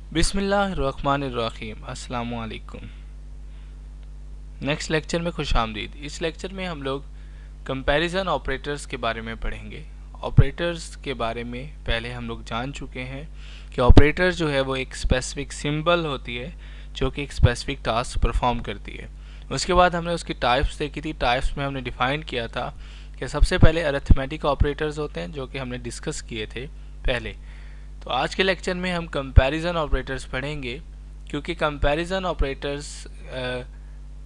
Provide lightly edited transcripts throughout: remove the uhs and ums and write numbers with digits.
बिस्मिल्लाहिर्रहमानिर्रहीम। अस्सलामु अलैकुम। नेक्स्ट लेक्चर में खुश आमदीद। इस लेक्चर में हम लोग कंपैरिजन ऑपरेटर्स के बारे में पढ़ेंगे। ऑपरेटर्स के बारे में पहले हम लोग जान चुके हैं कि ऑपरेटर जो है वो एक स्पेसिफिक सिंबल होती है जो कि एक स्पेसिफिक टास्क परफॉर्म करती है। उसके बाद हमने उसकी टाइप्स देखी थी। टाइप्स में हमने डिफाइन किया था कि सबसे पहले अरिथमेटिक ऑपरेटर्स होते हैं जो कि हमने डिस्कस किए थे पहले। तो आज के लेक्चर में हम कंपैरिजन ऑपरेटर्स पढ़ेंगे, क्योंकि कंपैरिजन ऑपरेटर्स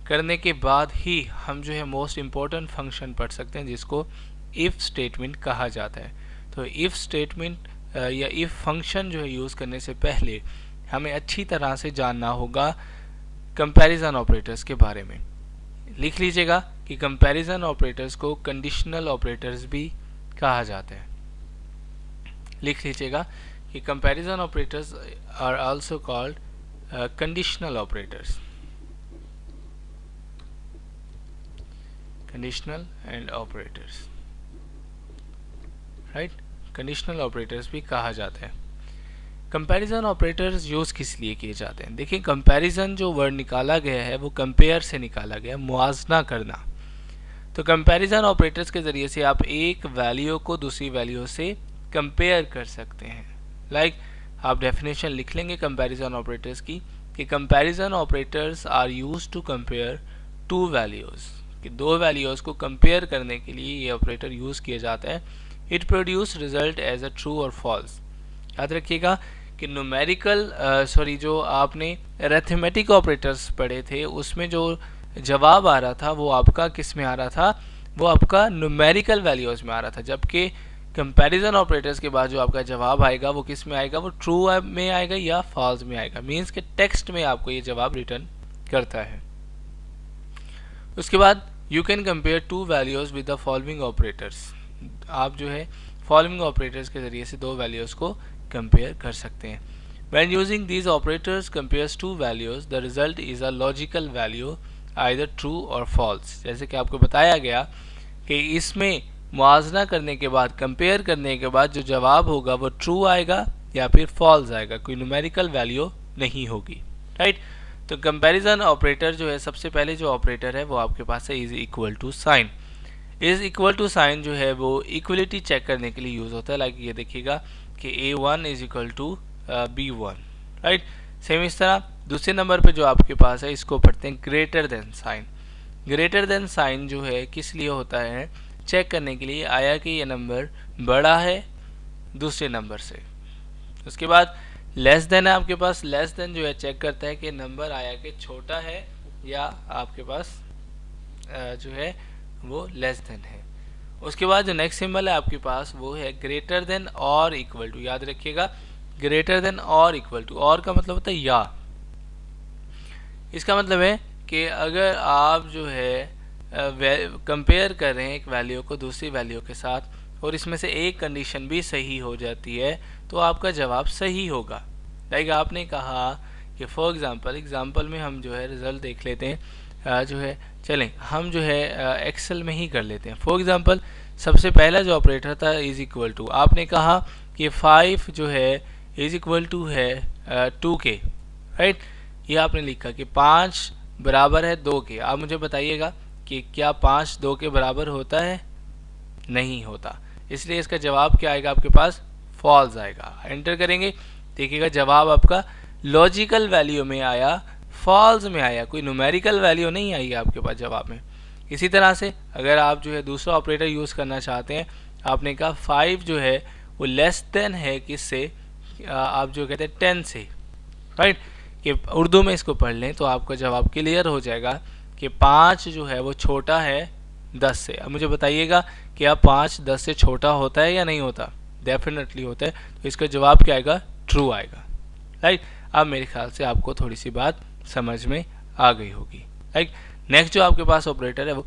करने के बाद ही हम जो है मोस्ट इम्पोर्टेंट फंक्शन पढ़ सकते हैं जिसको इफ़ स्टेटमेंट कहा जाता है। तो इफ़ स्टेटमेंट या इफ़ फंक्शन जो है यूज़ करने से पहले हमें अच्छी तरह से जानना होगा कंपैरिजन ऑपरेटर्स के बारे में। लिख लीजिएगा कि कंपैरिजन ऑपरेटर्स को कंडीशनल ऑपरेटर्स भी कहा जाता है। लिख लीजिएगा कि comparison operators are also called conditional operators. Conditional and operators, right. Conditional operators भी कहा जाता है। कंपैरिजन ऑपरेटर्स यूज़ किस लिए किए जाते हैं? देखिए, कंपैरिजन जो वर्ड निकाला गया है वो कंपेयर से निकाला गया, मुआवजा करना। तो कंपैरिजन ऑपरेटर्स के ज़रिए से आप एक वैल्यू को दूसरी वैल्यू से कंपेयर कर सकते हैं। लाइक आप डेफिनेशन लिख लेंगे कंपैरिजन ऑपरेटर्स की कि comparison operators are used to compare two values, कि दो वैल्यूज़ को कंपेयर करने के लिए ये ऑपरेटर यूज़ किया जाता है। It produce result as a true और फॉल्स। याद रखिएगा कि न्यूमेरिकल जो आपने अरिथमेटिक ऑपरेटर्स पढ़े थे उसमें जो जवाब आ रहा था वो आपका किस में आ रहा था? वो आपका न्यूमेरिकल वैल्यूज़ में आ रहा था, जबकि कंपैरिजन ऑपरेटर्स के बाद जो आपका जवाब आएगा वो किस में आएगा? वो ट्रू में आएगा या फॉल्स में आएगा। मीन्स के टेक्स्ट में आपको ये जवाब रिटर्न करता है। उसके बाद you can compare two values with the following operators. आप जो है फॉलोइंग ऑपरेटर्स के ज़रिए से दो वैल्यूज़ को कंपेयर कर सकते हैं। When using these operators compares two values, the result is a logical value either true or false। जैसे कि आपको बताया गया कि इसमें मुआवजा करने के बाद, कंपेयर करने के बाद जो जवाब होगा वो ट्रू आएगा या फिर फॉल्स आएगा, कोई न्यूमेरिकल वैल्यू नहीं होगी, राइट। तो कंपैरिजन ऑपरेटर जो है, सबसे पहले जो ऑपरेटर है वो आपके पास है is equal to sign. Is equal to sign जो है वो इक्वलिटी चेक करने के लिए यूज़ होता है। लाइक ये देखिएगा कि A1 is equal to B1, right. Same इस तरह दूसरे नंबर पे जो आपके पास है इसको पढ़ते हैं greater than sign. Greater than sign जो है किस लिए होता है? चेक करने के लिए आया कि ये नंबर बड़ा है दूसरे नंबर से। उसके बाद लेस देन है आपके पास। लेस देन जो है चेक करता है कि नंबर आया कि छोटा है या आपके पास जो है वो लेस देन है। उसके बाद जो नेक्स्ट सिंबल है आपके पास वो है ग्रेटर देन और इक्वल टू। याद रखिएगा, ग्रेटर देन और इक्वल टू। और का मतलब होता है या। इसका मतलब है कि अगर आप जो है कंपेयर कर रहे हैं एक वैल्यू को दूसरी वैल्यू के साथ और इसमें से एक कंडीशन भी सही हो जाती है तो आपका जवाब सही होगा। लाइक आपने कहा कि फॉर एग्जांपल में हम जो है रिजल्ट देख लेते हैं। जो है चलें हम जो है एक्सेल में ही कर लेते हैं। फॉर एग्जांपल सबसे पहला जो ऑपरेटर था इज इक्वल टू। आपने कहा कि 5 जो है इज इक्वल टू है 2 के, राइट। ये आपने लिखा कि 5 बराबर है 2 के। आप मुझे बताइएगा कि क्या 5 2 के बराबर होता है? नहीं होता। इसलिए इसका जवाब क्या आएगा आपके पास? फॉल्स आएगा। एंटर करेंगे, देखिएगा जवाब आपका लॉजिकल वैल्यू में आया, फॉल्स में आया, कोई न्यूमेरिकल वैल्यू नहीं आई आपके पास जवाब में। इसी तरह से अगर आप जो है दूसरा ऑपरेटर यूज़ करना चाहते हैं, आपने कहा 5 जो है वो लेस देन है किससे? आप जो कहते हैं 10 से, राइट। कि उर्दू में इसको पढ़ लें तो आपका जवाब क्लियर हो जाएगा कि 5 जो है वो छोटा है 10 से। अब मुझे बताइएगा कि अब 5 10 से छोटा होता है या नहीं होता? डेफिनेटली होता है। तो इसका जवाब क्या आएगा? ट्रू आएगा, राइट। अब मेरे ख्याल से आपको थोड़ी सी बात समझ में आ गई होगी, राइट। नेक्स्ट जो आपके पास ऑपरेटर है वो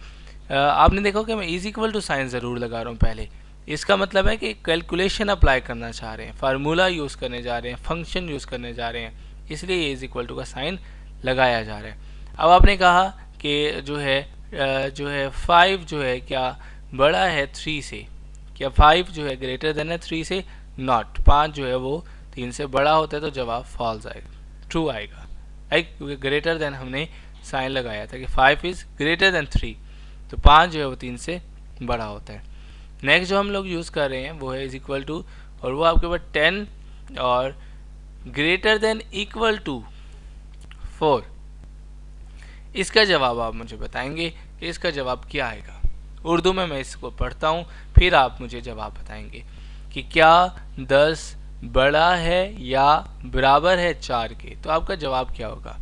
आपने देखो कि मैं इज इक्वल टू साइन ज़रूर लगा रहा हूँ पहले। इसका मतलब है कि कैलकुलेशन अप्लाई करना चाह रहे हैं, फार्मूला यूज़ करने जा रहे हैं, फंक्शन यूज़ करने जा रहे हैं, इसलिए ये इज इक्वल टू का साइन लगाया जा रहा है। अब आपने कहा कि जो है 5 जो है क्या बड़ा है 3 से? क्या 5 जो है ग्रेटर देन है 3 से? नॉट। 5 जो है वो 3 से बड़ा होता है तो जवाब फॉल्स आएगा, ट्रू आएगा, राइट, क्योंकि ग्रेटर देन हमने साइन लगाया था कि 5 इज ग्रेटर देन 3, तो 5 जो है वो 3 से बड़ा होता है। नेक्स्ट जो हम लोग यूज़ कर रहे हैं वो है इज इक्वल टू, और वो आपके पास 10 और ग्रेटर देन इक्वल टू 4। इसका जवाब आप मुझे बताएंगे कि इसका जवाब क्या आएगा। उर्दू में मैं इसको पढ़ता हूँ, फिर आप मुझे जवाब बताएंगे कि क्या 10 बड़ा है या बराबर है 4 के। तो आपका जवाब क्या होगा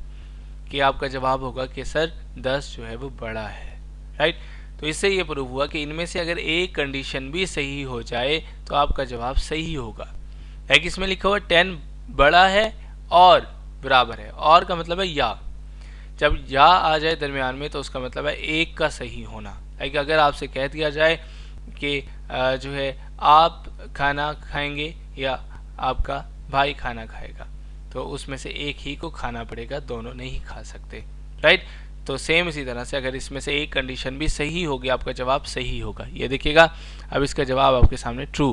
कि आपका जवाब होगा कि सर 10 जो है वो बड़ा है, राइट। तो इससे ये प्रूव हुआ कि इनमें से अगर एक कंडीशन भी सही हो जाए तो आपका जवाब सही होगा। लाइक इसमें लिखा हुआ 10 बड़ा है और बराबर है, और का मतलब है या, जब या आ जाए दरमियान में तो उसका मतलब है एक का सही होना। लाइक अगर आपसे कह दिया जाए कि जो है आप खाना खाएंगे या आपका भाई खाना खाएगा, तो उसमें से एक ही को खाना पड़ेगा, दोनों नहीं खा सकते, राइट। तो सेम इसी तरह से अगर इसमें से एक कंडीशन भी सही होगी आपका जवाब सही होगा। ये देखिएगा अब इसका जवाब आपके सामने ट्रू,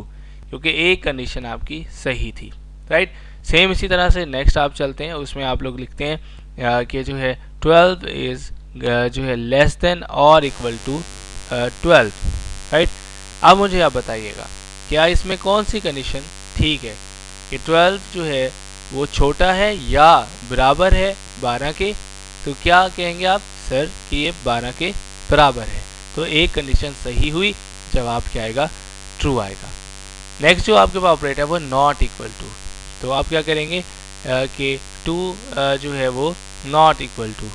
क्योंकि एक कंडीशन आपकी सही थी, राइट। सेम इसी तरह से नेक्स्ट आप चलते हैं, उसमें आप लोग लिखते हैं कि जो है 12 इज जो है लेस देन और इक्वल टू 12, राइट। अब मुझे आप बताइएगा क्या इसमें कौन सी कंडीशन ठीक है कि 12 जो है वो छोटा है या बराबर है 12 के। तो क्या कहेंगे आप सर कि ये 12 के बराबर है, तो एक कंडीशन सही हुई, जवाब क्या आएगा ट्रू आएगा। नेक्स्ट जो आपके पास ऑपरेटर है वो नॉट इक्वल टू, तो आप क्या करेंगे कि 2 जो है वो नॉट इक्वल टू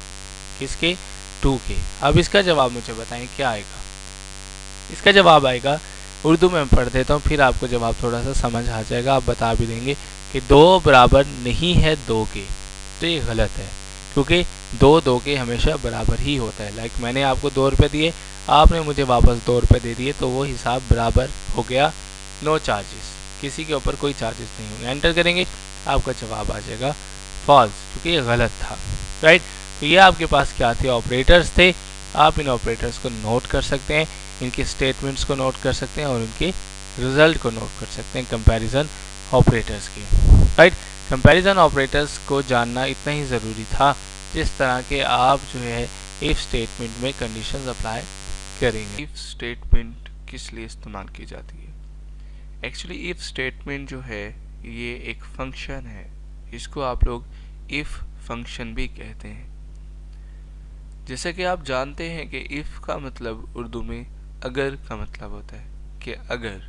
किसके 2 के। अब इसका जवाब मुझे बताएं क्या आएगा। इसका जवाब आएगा, उर्दू में पढ़ देता हूँ फिर आपको जवाब थोड़ा सा समझ आ जाएगा, आप बता भी देंगे कि 2 बराबर नहीं है 2 के, तो ये गलत है, क्योंकि 2 के हमेशा बराबर ही होता है। लाइक मैंने आपको 2 रुपये दिए, आपने मुझे वापस 2 रुपये दे दिए, तो वो हिसाब बराबर हो गया, नो चार्जेस, किसी के ऊपर कोई चार्जेस नहीं होंगे। एंटर करेंगे आपका जवाब आ जाएगा फॉल्स, क्योंकि ये गलत था, राइट। तो ये आपके पास क्या थे ऑपरेटर्स थे। आप इन ऑपरेटर्स को नोट कर सकते हैं, इनके स्टेटमेंट्स को नोट कर सकते हैं और उनके रिजल्ट को नोट कर सकते हैं कंपैरिजन ऑपरेटर्स के, राइट। कंपैरिजन ऑपरेटर्स को जानना इतना ही ज़रूरी था जिस तरह के आप जो है इफ स्टेटमेंट में कंडीशंस अप्लाई करेंगे। इफ स्टेटमेंट किस लिए इस्तेमाल की जाती है? एक्चुअली इफ स्टेटमेंट जो है ये एक फंक्शन है, इसको आप लोग इफ फंक्शन भी कहते हैं। जैसा कि आप जानते हैं कि इफ का मतलब उर्दू में अगर का मतलब होता है कि अगर।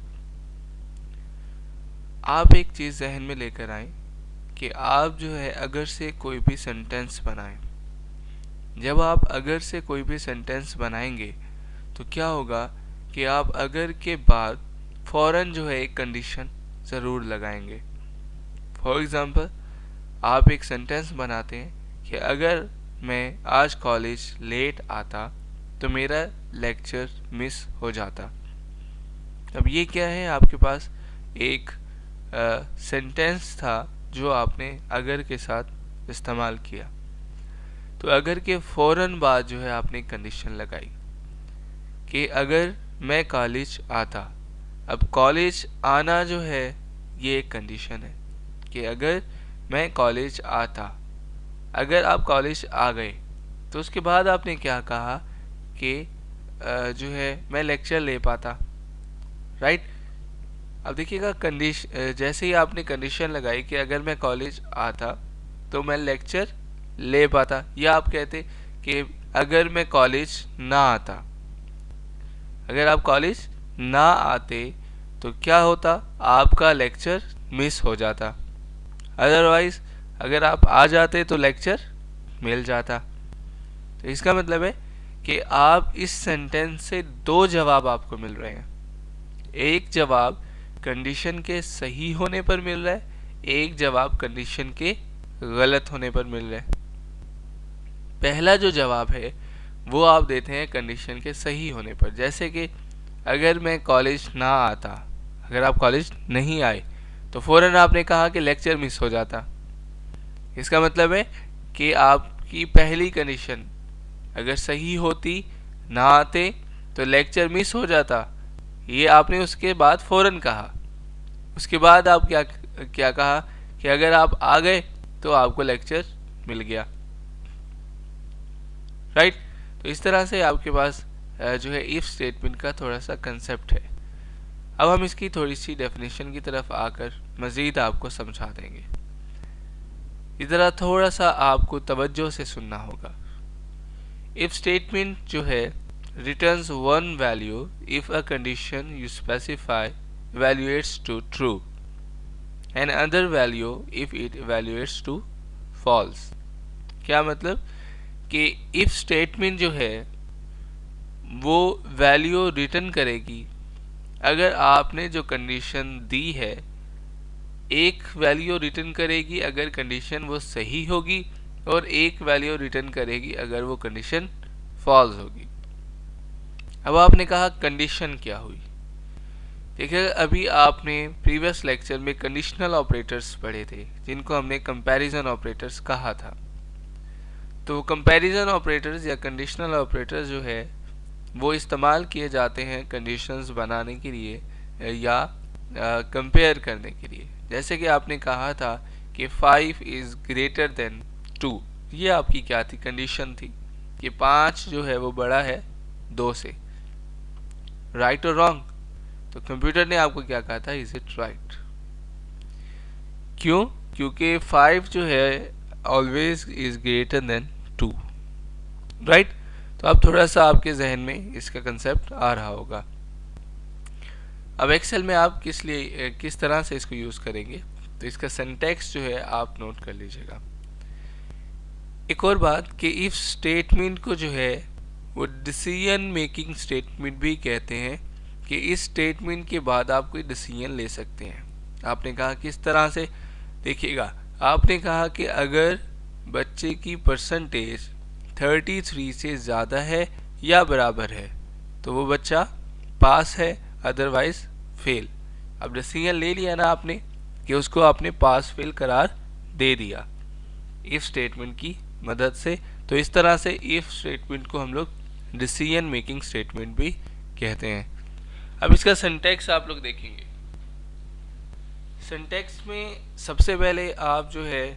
आप एक चीज़ जहन में लेकर आए कि आप जो है अगर से कोई भी सेंटेंस बनाएं। जब आप अगर से कोई भी सेंटेंस बनाएंगे तो क्या होगा कि आप अगर के बाद फ़ौरन जो है एक कंडीशन ज़रूर लगाएंगे। फॉर एग्ज़ाम्पल आप एक सेंटेंस बनाते हैं कि अगर मैं आज कॉलेज लेट आता तो मेरा लेक्चर मिस हो जाता। अब ये क्या है, आपके पास एक सेंटेंस था जो आपने अगर के साथ इस्तेमाल किया, तो अगर के फ़ौरन बाद जो है आपने कंडीशन लगाई कि अगर मैं कॉलेज आता। अब कॉलेज आना जो है ये एक कंडीशन है कि अगर मैं कॉलेज आता। अगर आप कॉलेज आ गए तो उसके बाद आपने क्या कहा कि जो है मैं लेक्चर ले पाता, राइट। अब देखिएगा कंडीशन, जैसे ही आपने कंडीशन लगाई कि अगर मैं कॉलेज आता तो मैं लेक्चर ले पाता, या आप कहते कि अगर मैं कॉलेज ना आता। अगर आप कॉलेज ना आते तो क्या होता, आपका लेक्चर मिस हो जाता। अदरवाइज अगर आप आ जाते तो लेक्चर मिल जाता। तो इसका मतलब है कि आप इस सेंटेंस से 2 जवाब आपको मिल रहे हैं। एक जवाब कंडीशन के सही होने पर मिल रहा है, एक जवाब कंडीशन के गलत होने पर मिल रहा है। पहला जो जवाब है वो आप देते हैं कंडीशन के सही होने पर, जैसे कि अगर मैं कॉलेज ना आता। अगर आप कॉलेज नहीं आए तो फ़ौरन आपने कहा कि लेक्चर मिस हो जाता। इसका मतलब है कि आपकी पहली कंडीशन अगर सही होती, ना आते तो लेक्चर मिस हो जाता, ये आपने उसके बाद फ़ौरन कहा। उसके बाद आप क्या कहा कि अगर आप आ गए तो आपको लेक्चर मिल गया, राइट। तो इस तरह से आपके पास जो है इफ स्टेटमेंट का थोड़ा सा कंसेप्ट है। अब हम इसकी थोड़ी सी डेफिनेशन की तरफ आकर मज़ीद आपको समझा देंगे। इधर थोड़ा सा आपको तवज्जो से सुनना होगा। इफ स्टेटमेंट जो है returns one value if a condition you specify evaluates to true and other value if it evaluates to false। क्या मतलब कि if statement जो है वो वैल्यू रिटर्न करेगी अगर आपने जो कंडीशन दी है, एक वैल्यू रिटर्न करेगी अगर कंडीशन वो सही होगी और एक वैल्यू रिटर्न करेगी अगर वो कंडीशन फॉल्स होगी। अब आपने कहा कंडीशन क्या हुई। देखिए अभी आपने प्रीवियस लेक्चर में कंडीशनल ऑपरेटर्स पढ़े थे जिनको हमने कंपैरिजन ऑपरेटर्स कहा था। तो कंपैरिजन ऑपरेटर्स या कंडीशनल ऑपरेटर्स जो है वो इस्तेमाल किए जाते हैं कंडीशंस बनाने के लिए या कंपेयर करने के लिए। जैसे कि आपने कहा था कि 5 इज़ ग्रेटर देन 2, ये आपकी क्या थी, कंडीशन थी कि 5 जो है वो बड़ा है 2 से, राइट और रॉन्ग। तो कंप्यूटर ने आपको क्या कहा था, इज इट राइट। क्यों? क्योंकि 5 जो है always is greater then 2, right. तो अब थोड़ा सा आपके जहन में इसका कंसेप्ट आ रहा होगा। अब एक्सेल में आप किस तरह से इसको यूज करेंगे, तो इसका सिंटैक्स जो है आप नोट कर लीजिएगा। एक और बात कि इफ स्टेटमेंट को जो है वो डिसीजन मेकिंग स्टेटमेंट भी कहते हैं, कि इस स्टेटमेंट के बाद आप कोई डिसीजन ले सकते हैं। आपने कहा किस तरह से, देखिएगा आपने कहा कि अगर बच्चे की परसेंटेज 33 से ज़्यादा है या बराबर है तो वो बच्चा पास है, अदरवाइज फेल। अब डिसीजन ले लिया ना आपने कि उसको आपने पास फेल करार दे दिया इफ स्टेटमेंट की मदद से। तो इस तरह से इफ स्टेटमेंट को हम लोग डिसीजन मेकिंग स्टेटमेंट भी कहते हैं। अब इसका सिंटैक्स आप लोग देखेंगे। सिंटैक्स में सबसे पहले आप जो है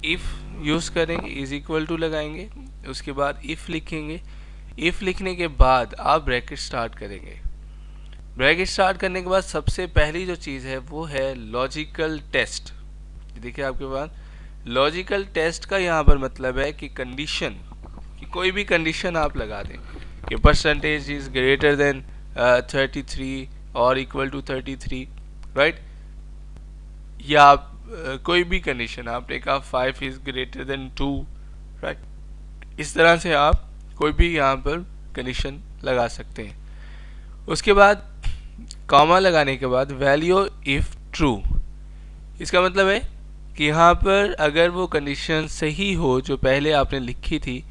इफ यूज करेंगे, इज इक्वल टू लगाएंगे, उसके बाद इफ लिखेंगे। इफ लिखने के बाद आप ब्रैकेट स्टार्ट करेंगे। ब्रैकेट स्टार्ट करने के बाद सबसे पहली जो चीज़ है वो है लॉजिकल टेस्ट। देखिए आपके पास लॉजिकल टेस्ट का यहाँ पर मतलब है कि कंडीशन, कि कोई भी कंडीशन आप लगा दें कि परसेंटेज इज ग्रेटर देन 33 और इक्वल टू 33, राइट। या आप कोई भी कंडीशन, आपने कहा 5 इज ग्रेटर देन 2, राइट। इस तरह से आप कोई भी यहाँ पर कंडीशन लगा सकते हैं। उसके बाद कॉमा लगाने के बाद वैल्यू इफ ट्रू, इसका मतलब है कि यहाँ पर अगर वो कंडीशन सही हो जो पहले आपने लिखी थी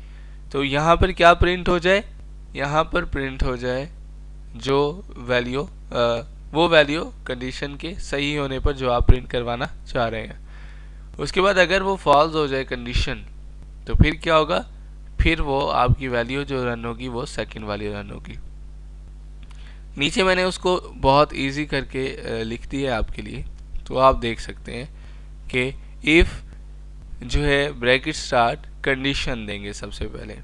तो यहाँ पर क्या प्रिंट हो जाए, यहाँ पर प्रिंट हो जाए जो वैल्यू वो वैल्यू कंडीशन के सही होने पर जो आप प्रिंट करवाना चाह रहे हैं। उसके बाद अगर वो फॉल्स हो जाए कंडीशन तो फिर क्या होगा, फिर वो आपकी वैल्यू जो रन होगी वो सेकंड वाली रन होगी। नीचे मैंने उसको बहुत इजी करके लिख दिया है आपके लिए, तो आप देख सकते हैं कि इफ जो है ब्रैकेट स्टार्ट कंडीशन देंगे सबसे पहले।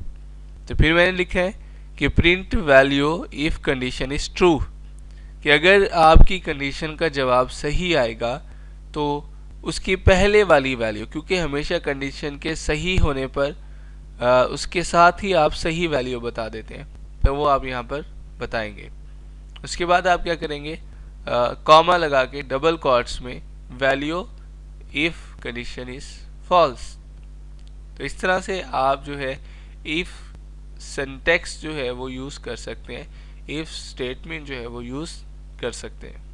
तो फिर मैंने लिखा है कि print value if condition is true, कि अगर आपकी कंडीशन का जवाब सही आएगा तो उसकी पहले वाली वैल्यू, क्योंकि हमेशा कंडीशन के सही होने पर उसके साथ ही आप सही वैल्यू बता देते हैं, तो वो आप यहाँ पर बताएंगे। उसके बाद आप क्या करेंगे, कॉमा लगा के डबल कोट्स में value if condition is false. तो इस तरह से आप जो है इफ सिंटैक्स जो है वो यूज कर सकते हैं, इफ स्टेटमेंट जो है वो यूज कर सकते हैं।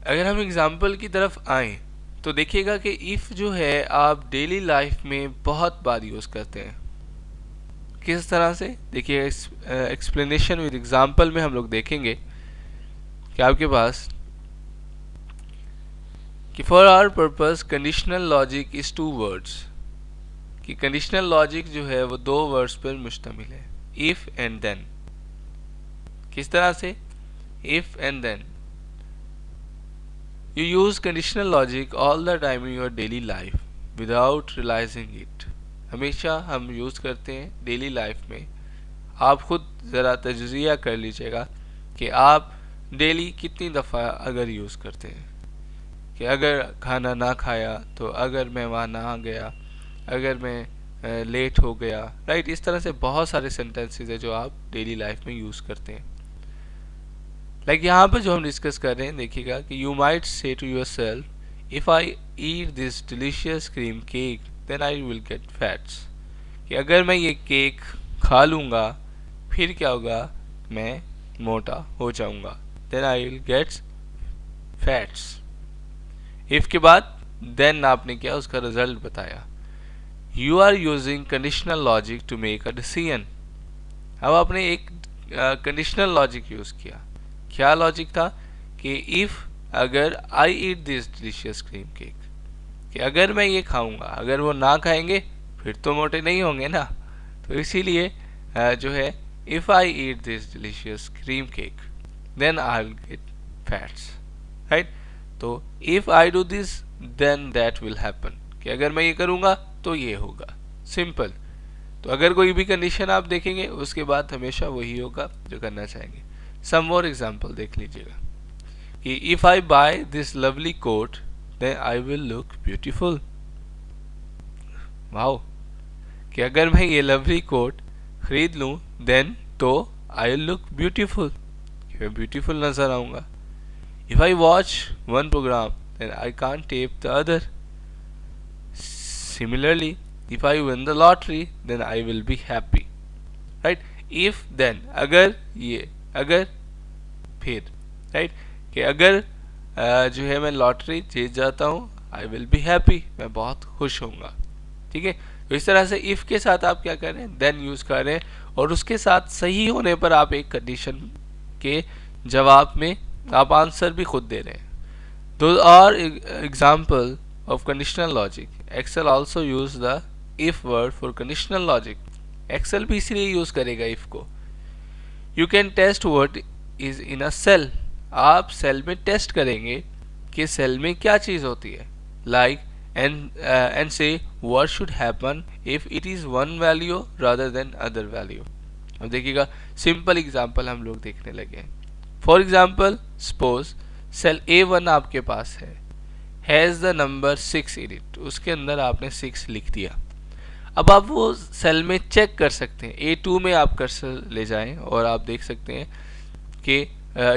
अगर हम एग्जाम्पल की तरफ आए तो देखिएगा कि इफ जो है आप डेली लाइफ में बहुत बार यूज करते हैं। किस तरह से, देखिए एक्सप्लेनेशन विद एग्जाम्पल में हम लोग देखेंगे कि आपके पास कि for our purpose conditional logic is 2 words, कि कंडीशनल लॉजिक जो है वो 2 वर्ड्स पर मुश्तमिल है, इफ एंड देन। किस तरह से, if and then. You use conditional logic all the time in your daily life without realizing it. हमेशा हम यूज़ करते हैं डेली लाइफ में। आप खुद ज़रा तजज़िया कर लीजिएगा कि आप डेली कितनी दफ़ा अगर यूज़ करते हैं कि अगर खाना ना खाया तो, अगर मैं वहाँ ना आ गया, अगर मैं लेट हो गया, राइट। इस तरह से बहुत सारे सेंटेंसेस है जो आप डेली लाइफ में यूज़ करते हैं। लाइक यहाँ पर जो हम डिस्कस कर रहे हैं, देखिएगा कि you might say to yourself, if I eat this delicious cream cake then I will get fats. कि अगर मैं ये केक खा लूँगा फिर क्या होगा, मैं मोटा हो जाऊँगा, then I will get fats. If के बाद देन आपने क्या उसका रिजल्ट बताया। You are using conditional logic to make a decision. अब आपने एक कंडीशनल लॉजिक यूज़ किया। क्या लॉजिक था कि इफ़ अगर I eat this delicious cream cake, कि अगर मैं ये खाऊंगा, अगर वो ना खाएंगे फिर तो मोटे नहीं होंगे ना। तो इसीलिए जो है if I eat this delicious cream cake then I will get fats, right. तो if I do this then that will happen, कि अगर मैं ये करूँगा तो ये होगा, सिंपल। तो अगर कोई भी कंडीशन आप देखेंगे उसके बाद हमेशा वही होगा जो करना चाहेंगे। सम मोर एग्जाम्पल देख लीजिएगा कि if I buy this lovely coat then I will look beautiful. Wow, कि अगर मैं ये लवली कोट खरीद लूँ देन तो आई विल लुक ब्यूटीफुल, मैं ब्यूटीफुल नजर आऊँगा। If I watch one program then I can't tape the other. Similarly if I win the lottery then I will be happy, right। if then अगर ये, अगर फिर, right, कि अगर जो है मैं लॉटरी जीत जाता हूँ I will be happy, मैं बहुत खुश होऊंगा, ठीक है। तो इस तरह से if के साथ आप क्या कर रहे हैं, then यूज कर रहे हैं, और उसके साथ सही होने पर आप एक कंडीशन के जवाब में आप आंसर भी खुद दे रहे हैं। Those are example of conditional logic. Excel also use the if word for conditional logic. Excel भी इसलिए यूज करेगा if को। You can test what is in a cell. आप सेल में टेस्ट करेंगे कि सेल में क्या चीज होती है, like and say what should happen if it is one value rather than other value। अब देखिएगा सिंपल एग्जांपल हम लोग देखने लगे हैं। For example suppose cell A1 आपके पास है, has the number 6 in it, उसके अंदर आपने 6 लिख दिया। अब आप वो सेल में चेक कर सकते हैं, A2 में आप कर्सर ले जाएं और आप देख सकते हैं कि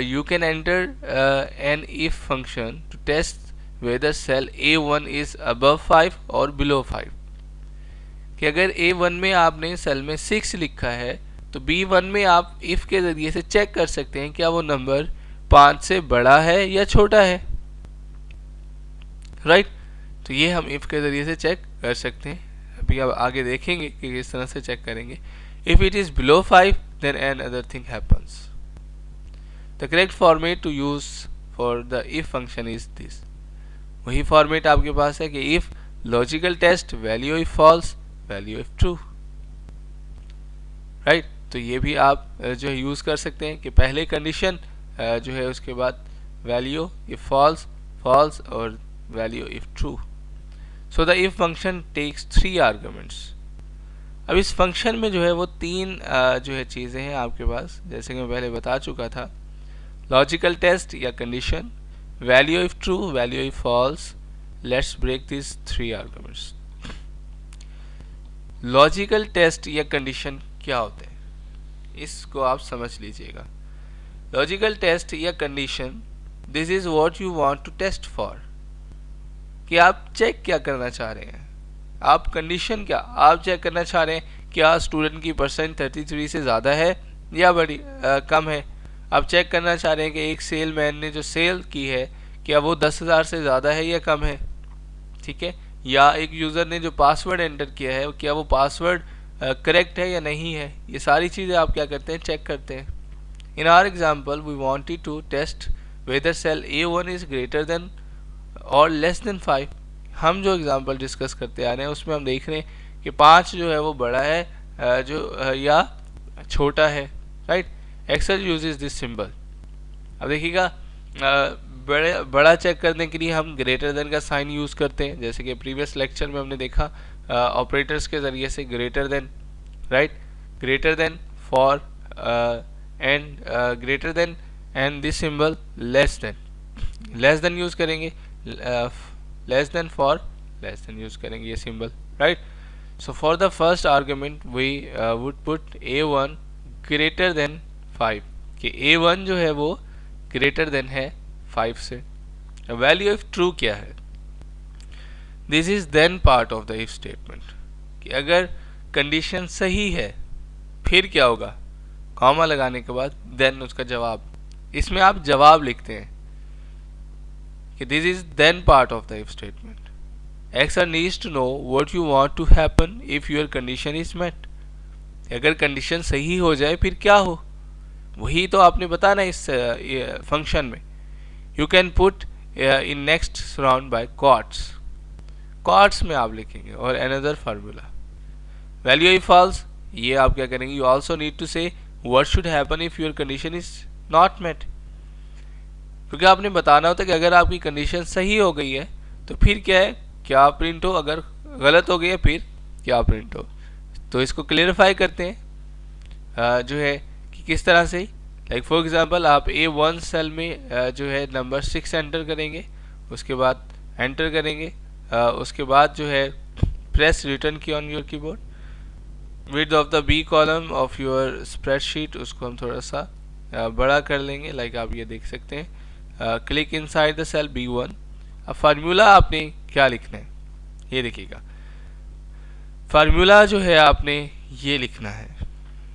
you can enter an if function to test whether cell A1 is above 5 और बिलो 5। कि अगर A1 में आपने सेल में 6 लिखा है तो B1 में आप इफ के जरिए से चेक कर सकते हैं क्या वो नंबर 5 से बड़ा है या छोटा है, राइट। तो ये हम इफ के जरिए से चेक कर सकते हैं। अभी अब आगे देखेंगे कि किस तरह से चेक करेंगे। If it is below 5 then another thing happens. The correct format to use for the if function is this. वही फॉर्मेट आपके पास है कि if logical test value if false value if true, right. तो ये भी आप जो है यूज कर सकते हैं कि पहले कंडीशन जो है उसके बाद वैल्यू इफ फॉल्स फॉल्स और value if true. So the if function takes 3 arguments. अब इस फंक्शन में जो है वो 3 जो है चीज़ें हैं आपके पास, जैसे कि मैं पहले बता चुका था। लॉजिकल टेस्ट या condition, value if true, value if false. Let's break this 3 arguments. Logical test या कंडीशन क्या होते हैं, इसको आप समझ लीजिएगा। लॉजिकल टेस्ट या condition, this is what you want to test for, कि आप चेक क्या करना चाह रहे हैं। आप कंडीशन क्या, आप चेक करना चाह रहे हैं क्या स्टूडेंट की परसेंट 33 से ज़्यादा है या बड़ी कम है। आप चेक करना चाह रहे हैं कि एक सेलमैन ने जो सेल की है क्या वो 10,000 से ज़्यादा है या कम है, ठीक है। या एक यूज़र ने जो पासवर्ड एंटर किया है क्या वो पासवर्ड करेक्ट है या नहीं है। ये सारी चीज़ें आप क्या करते हैं, चेक करते हैं। In our example we wanted to test whether cell A1 is greater than और लेस देन 5। हम जो एग्जांपल डिस्कस करते आ रहे हैं उसमें हम देख रहे हैं कि 5 जो है वो बड़ा है जो या छोटा है, right. Excel uses this symbol. अब देखिएगा बड़ा चेक करने के लिए हम ग्रेटर देन का साइन यूज़ करते हैं, जैसे कि प्रीवियस लेक्चर में हमने देखा ऑपरेटर्स के ज़रिए से greater than, right, greater than, for and greater than and this symbol less than use करेंगे, less than for less than use करेंगे ये symbol, right. So for the first argument we would put a1 greater than 5, कि a1 जो है वो greater than है 5 से. Value of true क्या है? This is then part of the if statement, कि अगर कंडीशन सही है फिर क्या होगा, कॉमा लगाने के बाद देन उसका जवाब. इसमें आप जवाब लिखते हैं कि this is then part of the if statement. XOR needs to know what you want to happen if your condition is met. अगर कंडीशन सही हो जाए फिर क्या हो, वही तो आपने बताना इस फंक्शन में. You can put in next surround by quotes में आप लिखेंगे और another formula. Value if false, ये आप क्या करेंगे, you also need to say what should happen if your condition is not met, क्योंकि आपने बताना होता है कि अगर आपकी कंडीशन सही हो गई है तो फिर क्या है, क्या प्रिंट हो, अगर गलत हो गई है फिर क्या प्रिंट हो. तो इसको क्लियरिफाई करते हैं जो है कि किस तरह से. लाइक फॉर एग्जांपल आप A1 सेल में जो है नंबर 6 एंटर करेंगे, उसके बाद एंटर करेंगे, उसके बाद जो है प्रेस रिटर्न की on your keyboard. Width of the B column of your spreadsheet, उसको हम थोड़ा सा बड़ा कर लेंगे. लाइक आप ये देख सकते हैं, click inside the cell B1. अब फार्मूला आपने क्या लिखना है, ये देखिएगा, फार्मूला जो है आपने ये लिखना है,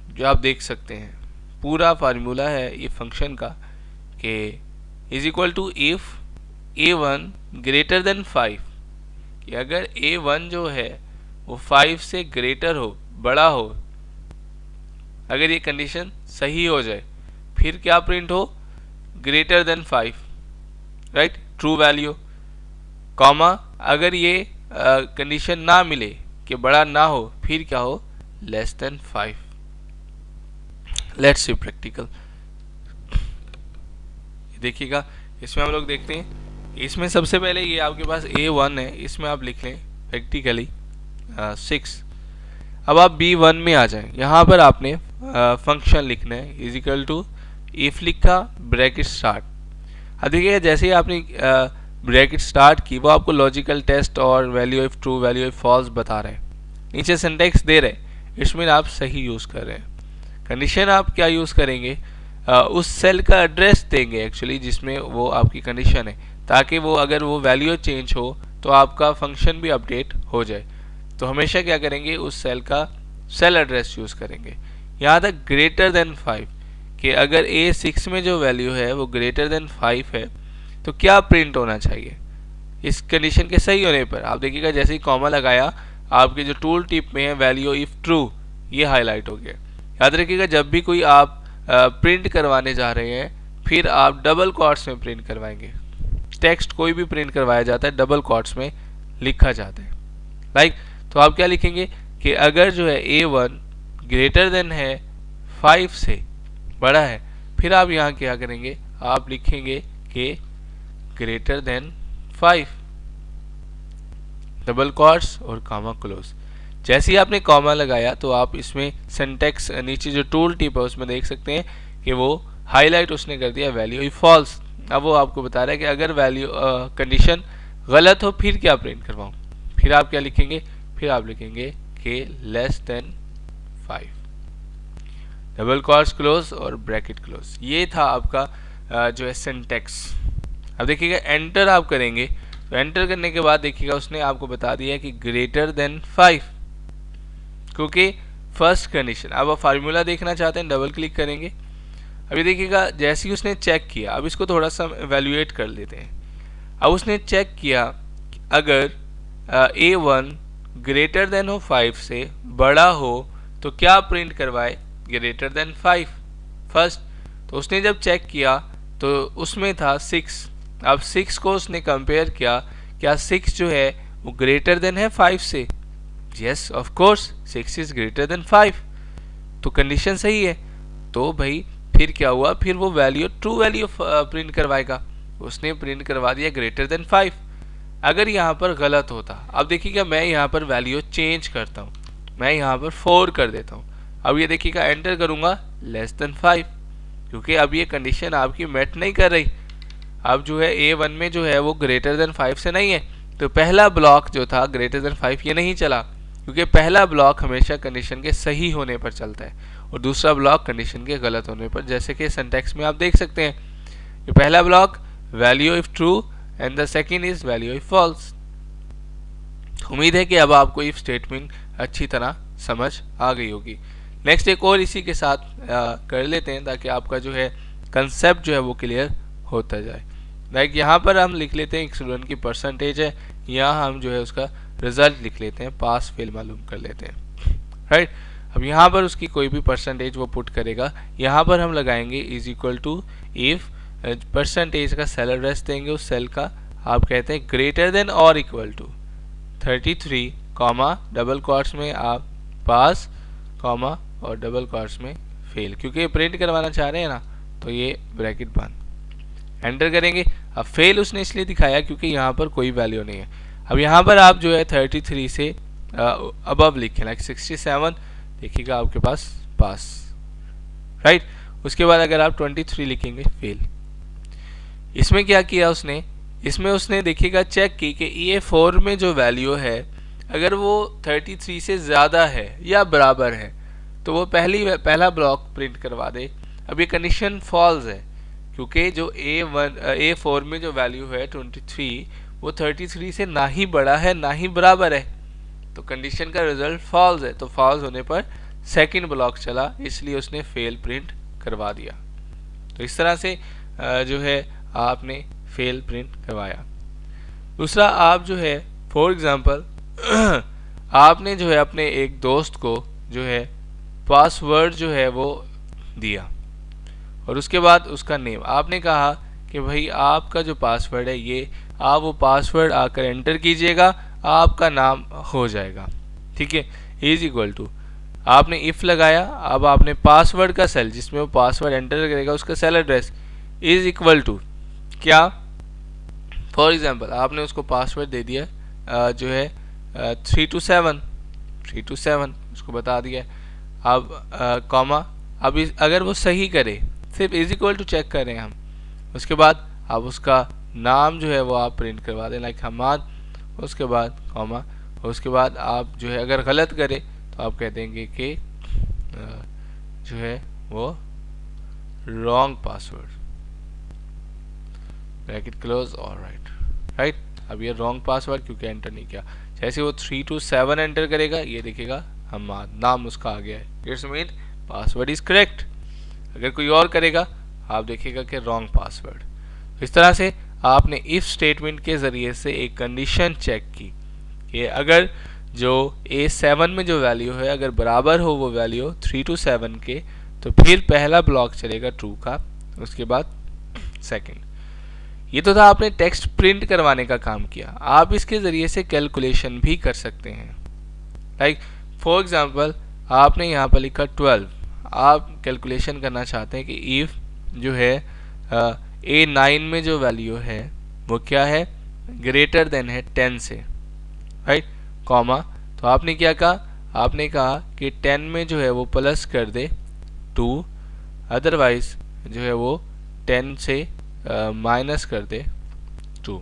जो आप देख सकते हैं पूरा फार्मूला है ये फंक्शन का, कि is equal to if a1 greater than 5, कि अगर a1 जो है वो 5 से ग्रेटर हो, बड़ा हो, अगर ये कंडीशन सही हो जाए फिर क्या प्रिंट हो, greater than 5, right, true value, comma अगर ये कंडीशन ना मिले कि बड़ा ना हो फिर क्या हो, less than 5. Let's see practical. देखिएगा इसमें हम लोग देखते हैं, इसमें सबसे पहले ये आपके पास A1 है, इसमें आप लिख लें प्रैक्टिकली 6. अब आप B1 में आ जाएं, यहाँ पर आपने फंक्शन लिखना है, इज इक्वल टू इफ लिखा, ब्रैकेट स्टार्ट. अब देखिए जैसे ही आपने ब्रैकेट स्टार्ट की वो आपको लॉजिकल टेस्ट और value of true, value of false बता रहे हैं, नीचे सिंटैक्स दे रहे हैं, इसमें आप सही यूज़ कर रहे हैं. कंडीशन आप क्या यूज़ करेंगे, उस सेल का एड्रेस देंगे एक्चुअली जिसमें वो आपकी कंडीशन है, ताकि वो अगर वो वैल्यू चेंज हो तो आपका फंक्शन भी अपडेट हो जाए. तो हमेशा क्या करेंगे, उस सेल का सेल एड्रेस यूज़ करेंगे. यहाँ तक ग्रेटर देन 5, कि अगर A6 में जो वैल्यू है वो ग्रेटर देन 5 है तो क्या प्रिंट होना चाहिए. इस कंडीशन के सही होने पर आप देखिएगा जैसे ही कॉमा लगाया आपके जो टूल टिप में है वैल्यू इफ ट्रू ये हाईलाइट हो गया. याद रखिएगा जब भी कोई आप प्रिंट करवाने जा रहे हैं फिर आप डबल क्वाट्स में प्रिंट करवाएंगे. टेक्स्ट कोई भी प्रिंट करवाया जाता है डबल क्वाट्स में लिखा जाता है. लाइक तो आप क्या लिखेंगे कि अगर जो है A1 ग्रेटर देन है 5 से बड़ा है, फिर आप यहाँ क्या करेंगे, आप लिखेंगे कि ग्रेटर देन 5, डबल क्वाट्स और कॉमा क्लोज. जैसे ही आपने कॉमा लगाया तो आप इसमें सिंटैक्स नीचे जो टूल टिप है उसमें देख सकते हैं कि वो हाईलाइट उसने कर दिया वैल्यू इफ फॉल्स. अब वो आपको बता रहा है कि अगर वैल्यू कंडीशन गलत हो फिर क्या प्रिंट करवाऊं. फिर आप क्या लिखेंगे, फिर आप लिखेंगे कि less than 5, double quotes close और ब्रैकेट क्लोज. ये था आपका जो है सिंटैक्स. अब देखिएगा एंटर आप करेंगे तो एंटर करने के बाद देखिएगा उसने आपको बता दिया कि ग्रेटर देन 5, क्योंकि फर्स्ट कंडीशन. अब आप फार्मूला देखना चाहते हैं, डबल क्लिक करेंगे. अभी देखिएगा जैसे ही उसने चेक किया, अब इसको थोड़ा सा एवेल्युएट कर लेते हैं. अब उसने चेक किया अगर A1 ग्रेटर देन हो 5 से बड़ा हो तो क्या प्रिंट करवाए, ग्रेटर देन 5 फर्स्ट. तो उसने जब चेक किया तो उसमें था 6. अब 6 को उसने कंपेयर किया, क्या 6 जो है वो ग्रेटर देन है 5 से, yes of course 6 is greater than 5, तो कंडीशन सही है. तो भाई फिर क्या हुआ, फिर वो वैल्यू ट्रू वैल्यू प्रिंट करवाएगा. उसने प्रिंट करवा दिया ग्रेटर देन 5। अगर यहाँ पर गलत होता, अब देखिएगा मैं यहाँ पर वैल्यू चेंज करता हूँ, मैं यहाँ पर 4 कर देता हूँ। अब ये देखिएगा एंटर करूँगा लेस देन 5, क्योंकि अब ये कंडीशन आपकी मेट नहीं कर रही। अब जो है A1 में जो है वो ग्रेटर देन 5 से नहीं है, तो पहला ब्लॉक जो था ग्रेटर देन 5 ये नहीं चला, क्योंकि पहला ब्लॉक हमेशा कंडीशन के सही होने पर चलता है और दूसरा ब्लॉक कंडीशन के गलत होने पर। जैसे कि सिंटैक्स में आप देख सकते हैं, ये पहला block value if true and the second is value if false. उम्मीद है कि अब आपको इफ स्टेटमेंट अच्छी तरह समझ आ गई होगी। नेक्स्ट एक और इसी के साथ कर लेते हैं, ताकि आपका जो है कंसेप्ट जो है वो क्लियर होता जाए। लाइक यहाँ पर हम लिख लेते हैं एक स्टूडेंट की परसेंटेज है, यहाँ हम जो है उसका रिजल्ट लिख लेते हैं, पास फेल मालूम कर लेते हैं, राइट। अब यहाँ पर उसकी कोई भी परसेंटेज वो पुट करेगा, यहाँ पर हम लगाएंगे is equal to if percentage का सेल एड्रेस देंगे, उस सेल का आप कहते हैं ग्रेटर देन और equal to 33 comma double quotes में आप पास कॉमा और डबल क्वार्ट्स में फेल, क्योंकि प्रिंट करवाना चाह रहे हैं ना, तो ये ब्रैकेट बंद, एंटर करेंगे। अब फेल उसने इसलिए दिखाया क्योंकि यहाँ पर कोई वैल्यू नहीं है। अब यहाँ पर आप जो है 33 से अबव लिखें, लाइक 67, देखिएगा आपके पास पास, राइट। उसके बाद अगर आप 23 लिखेंगे फेल। इसमें क्या किया उसने, इसमें उसने देखिएगा चेक की कि A4 में जो वैल्यू है अगर वो 33 से ज़्यादा है या बराबर है तो वो पहला ब्लॉक प्रिंट करवा दे। अब ये कंडीशन फॉल्स है, क्योंकि जो A4 में जो वैल्यू है 23 वो 33 से ना ही बड़ा है ना ही बराबर है, तो कंडीशन का रिजल्ट फॉल्स है। तो फॉल्स होने पर सेकंड ब्लॉक चला, इसलिए उसने फेल प्रिंट करवा दिया। तो इस तरह से जो है आपने फेल प्रिंट करवाया। दूसरा, आप जो है फॉर एग्जांपल आपने जो है अपने एक दोस्त को जो है पासवर्ड जो है वो दिया और उसके बाद उसका नेम आपने कहा कि भाई आपका जो पासवर्ड है ये, आप वो पासवर्ड आकर एंटर कीजिएगा, आपका नाम हो जाएगा, ठीक है। इज इक्वल टू आपने इफ लगाया, अब आपने पासवर्ड का सेल जिसमें वो पासवर्ड एंटर करेगा उसका cell address is equal to क्या, फॉर एग्जांपल आपने उसको पासवर्ड दे दिया जो है 3 to 7 उसको बता दिया। अब कॉमा, अब अगर वो सही करे, सिर्फ इज इक्वल टू चेक कर रहे हैं हम, उसके बाद आप उसका नाम जो है वो आप प्रिंट करवा दें, लाइक हमाद, उसके बाद कॉमा, उसके बाद आप जो है अगर गलत करे तो आप कह देंगे कि जो है वो wrong password, bracket close, right. अब ये रॉन्ग पासवर्ड क्योंकि एंटर नहीं किया। जैसे वो 3 to 7 एंटर करेगा, ये देखेगा हमाद, नाम उसका आ गया है, it's mean password is correct. अगर कोई और करेगा आप देखिएगा कि रॉन्ग पासवर्ड। इस तरह से आपने इफ स्टेटमेंट के जरिए से एक कंडीशन चेक की कि अगर जो A7 में जो वैल्यू है अगर बराबर हो वो वैल्यू 3 to 7 के, तो फिर पहला ब्लॉक चलेगा ट्रू का, उसके बाद सेकंड। ये तो था आपने टेक्स्ट प्रिंट करवाने का काम किया। आप इसके ज़रिए से कैलकुलेशन भी कर सकते हैं, लाइक फॉर एग्जांपल आपने यहाँ पर लिखा 12, आप कैलकुलेशन करना चाहते हैं कि इफ जो है A9 में जो वैल्यू है वो क्या है, ग्रेटर देन है 10 से, राइट, कॉमा। तो आपने क्या कहा, आपने कहा कि 10 में जो है वो प्लस कर दे 2, अदरवाइज जो है वो 10 से माइनस कर दे 2।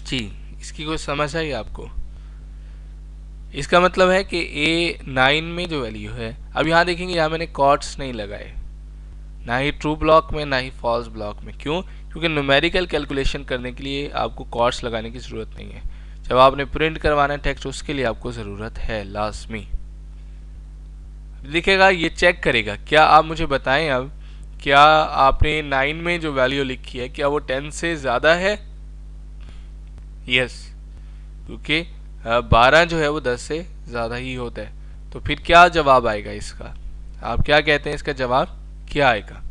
जी, इसकी कोई समझ आई आपको? इसका मतलब है कि A9 में जो वैल्यू है, अब यहाँ देखेंगे यहाँ मैंने कॉट्स नहीं लगाए, ना ही ट्रू ब्लॉक में ना ही फॉल्स ब्लॉक में। क्यों? क्योंकि न्यूमेरिकल कैलकुलेशन करने के लिए आपको कॉट्स लगाने की ज़रूरत नहीं है। जब आपने प्रिंट करवाना है टेक्स्ट, उसके लिए आपको ज़रूरत है लाजमी। दिखेगा, ये चेक करेगा। क्या आप मुझे बताएं अब, क्या आपने 9 में जो वैल्यू लिखी है क्या वो 10 से ज़्यादा है? यस, क्योंकि 12 जो है वो 10 से ज़्यादा ही होता है। तो फिर क्या जवाब आएगा इसका? आप क्या कहते हैं इसका जवाब क्या आएगा?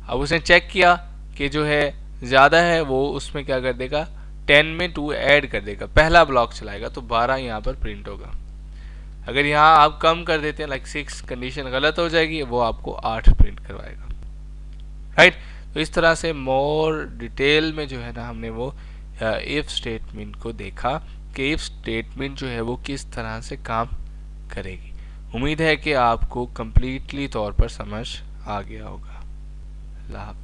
अब उसने चेक किया कि जो है ज़्यादा है, वो उसमें क्या कर देगा, 10 में 2 ऐड कर देगा, पहला ब्लॉक चलाएगा, तो 12 यहाँ पर प्रिंट होगा। अगर यहाँ आप कम कर देते हैं लाइक 6, कंडीशन गलत हो जाएगी, वो आपको 8 प्रिंट करवाएगा, राइट। तो इस तरह से मोर डिटेल में जो है ना हमने वो इफ़ स्टेटमेंट को देखा कि इफ़ स्टेटमेंट जो है वो किस तरह से काम करेगी। उम्मीद है कि आपको कम्प्लीटली तौर पर समझ आ गया होगा। अल्लाह हाफ़िज़।